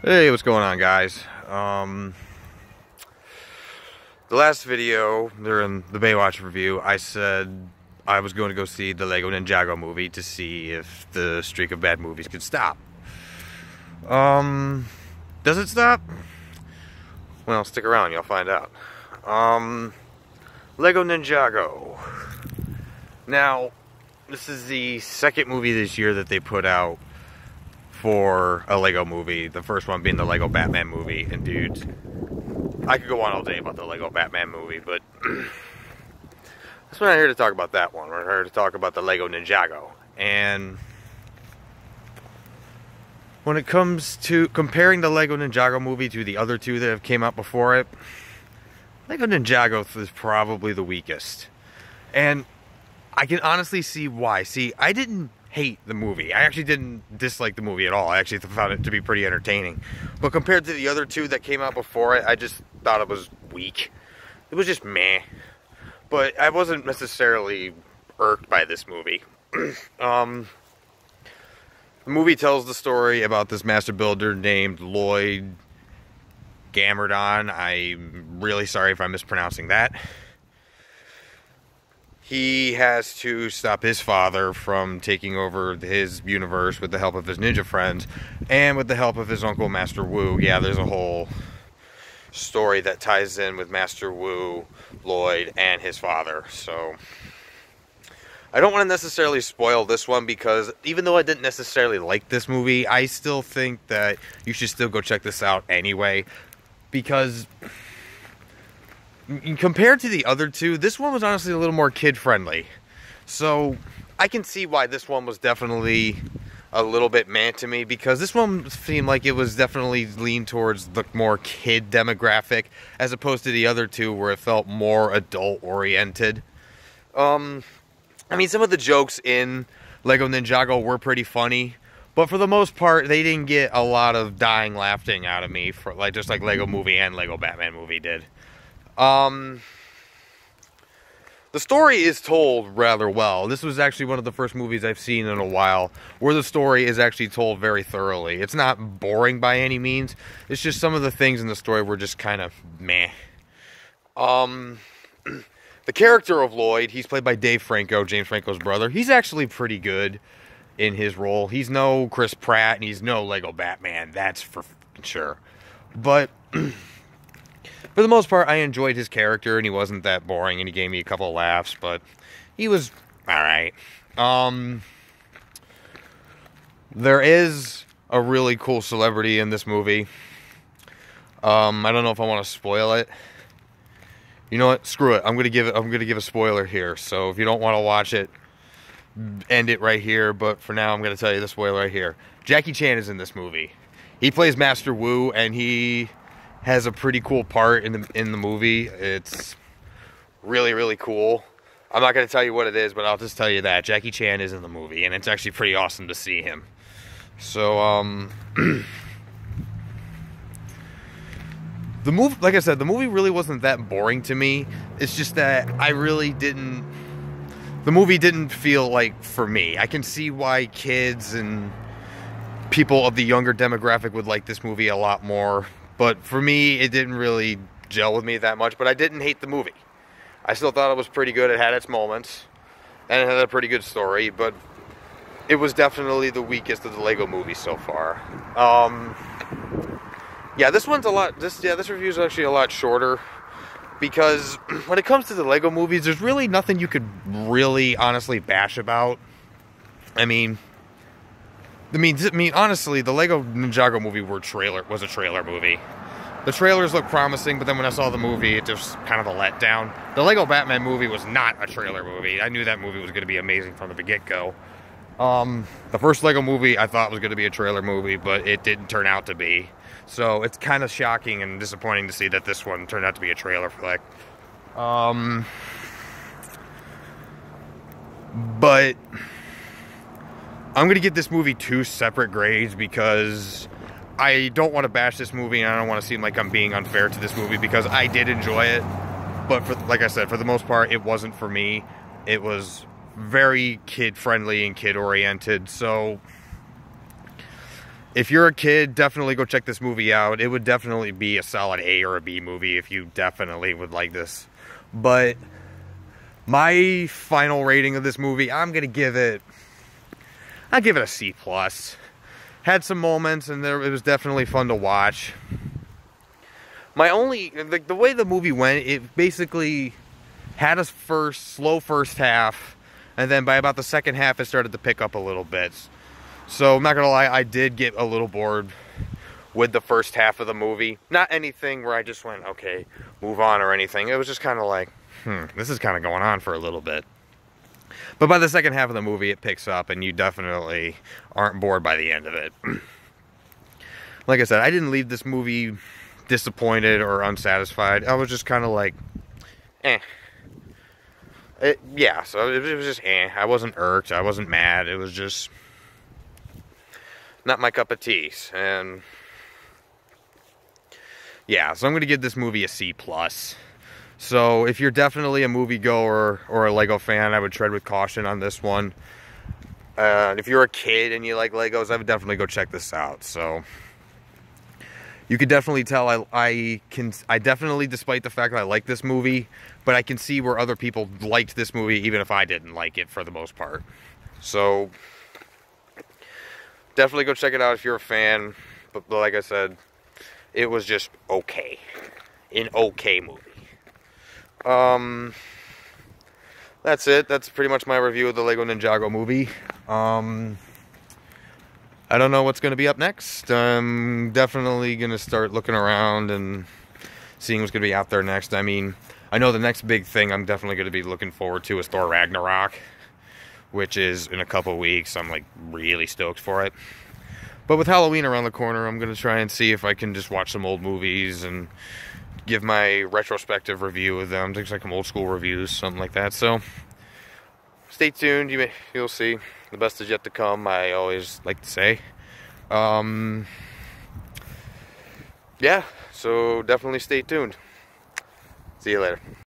Hey, what's going on, guys? The last video during the Baywatch review, I said I was going to go see the Lego Ninjago movie to see if the streak of bad movies could stop. Does it stop? Well, stick around, you'll find out. Lego Ninjago. Now, this is the second movie this year that they put out for a Lego movie. The first one being the Lego Batman movie. And dudes, I could go on all day about the Lego Batman movie, but that's not here to talk about that one. We're here to talk about the Lego Ninjago. And when it comes to comparing the Lego Ninjago movie to the other two that have came out before it, Lego Ninjago is probably the weakest. And I can honestly see why. See, I didn't hate the movie. I actually didn't dislike the movie at all. I actually found it to be pretty entertaining. But compared to the other two that came out before it, I just thought it was weak. It was just meh. But I wasn't necessarily irked by this movie. The movie tells the story about this master builder named Lloyd Gammerdon. I'm really sorry if I'm mispronouncing that. He has to stop his father from taking over his universe with the help of his ninja friends and with the help of his uncle Master Wu. Yeah, there's a whole story that ties in with Master Wu, Lloyd, and his father. So I don't want to necessarily spoil this one because even though I didn't necessarily like this movie, I still think that you should still go check this out anyway, because compared to the other two, this one was honestly a little more kid-friendly. So I can see why this one was definitely a little bit meh to me, because this one seemed like it was definitely leaned towards the more kid demographic, as opposed to the other two where it felt more adult-oriented. I mean, some of the jokes in Lego Ninjago were pretty funny, but for the most part, they didn't get a lot of dying laughing out of me, for just like Lego Movie and Lego Batman Movie did. The story is told rather well. This was actually one of the first movies I've seen in a while where the story is actually told very thoroughly. It's not boring by any means. It's just some of the things in the story were just kind of meh. The character of Lloyd, he's played by Dave Franco, James Franco's brother. He's actually pretty good in his role. He's no Chris Pratt and he's no Lego Batman. That's for sure. But for the most part, I enjoyed his character, and he wasn't that boring, and he gave me a couple of laughs, but he was alright. There is a really cool celebrity in this movie. I don't know if I want to spoil it. You know what? Screw it. I'm gonna give a spoiler here. So if you don't want to watch it, end it right here. But for now, I'm gonna tell you the spoiler right here. Jackie Chan is in this movie. He plays Master Wu, and he has a pretty cool part in the movie. It's really, really cool. I'm not going to tell you what it is, but I'll just tell you that Jackie Chan is in the movie, and it's actually pretty awesome to see him. So, the movie, like I said, the movie really wasn't that boring to me. It's just that the movie didn't feel like for me. I can see why kids and people of the younger demographic would like this movie a lot more. But for me, it didn't really gel with me that much. But I didn't hate the movie. I still thought it was pretty good. It had its moments. And it had a pretty good story. But it was definitely the weakest of the Lego movies so far. Yeah, this one's a lot... This review is actually a lot shorter. Because when it comes to the Lego movies, there's really nothing you could really honestly bash about. I mean, honestly, the Lego Ninjago movie was a trailer movie. The trailers looked promising, but then when I saw the movie, it just kind of a letdown. The Lego Batman movie was not a trailer movie. I knew that movie was going to be amazing from the get-go. The first Lego movie I thought was going to be a trailer movie, but it didn't turn out to be. So it's kind of shocking and disappointing to see that this one turned out to be a trailer flick. But I'm going to give this movie 2 separate grades because I don't want to bash this movie and I don't want to seem like I'm being unfair to this movie because I did enjoy it. But like I said, for the most part, it wasn't for me. It was very kid-friendly and kid-oriented. So if you're a kid, definitely go check this movie out. It would definitely be a solid A or a B movie if you definitely would like this. But my final rating of this movie, I'll give it a C+. Had some moments, and it was definitely fun to watch. The way the movie went, it basically had a slow first half, and then by about the second half, it started to pick up a little bit. So I'm not gonna lie, I did get a little bored with the first half of the movie. Not anything where I just went, okay, move on or anything. It was just kind of like, this is kind of going on for a little bit. But by the second half of the movie, it picks up, and you definitely aren't bored by the end of it. Like I said, I didn't leave this movie disappointed or unsatisfied. I was just kind of like, eh. Yeah, so it was just eh. I wasn't irked. I wasn't mad. It was just not my cup of tea. And yeah, so I'm going to give this movie a C+. So if you're definitely a moviegoer or a Lego fan, I would tread with caution on this one. If you're a kid and you like Legos, I would definitely go check this out. So you could definitely tell I definitely, despite the fact that I like this movie, but I can see where other people liked this movie even if I didn't like it for the most part. So definitely go check it out if you're a fan. But like I said, it was just okay. An okay movie. That's it. That's pretty much my review of the Lego Ninjago movie. I don't know what's going to be up next. I'm definitely going to start looking around and seeing what's going to be out there next. I mean, I know the next big thing I'm definitely going to be looking forward to is Thor Ragnarok, which is in a couple weeks. I'm like really stoked for it. But with Halloween around the corner, I'm going to try and see if I can just watch some old movies and give my retrospective review of them. Things like some old school reviews, something like that. So stay tuned. You'll see. The best is yet to come, I always like to say. Yeah, so definitely stay tuned. See you later.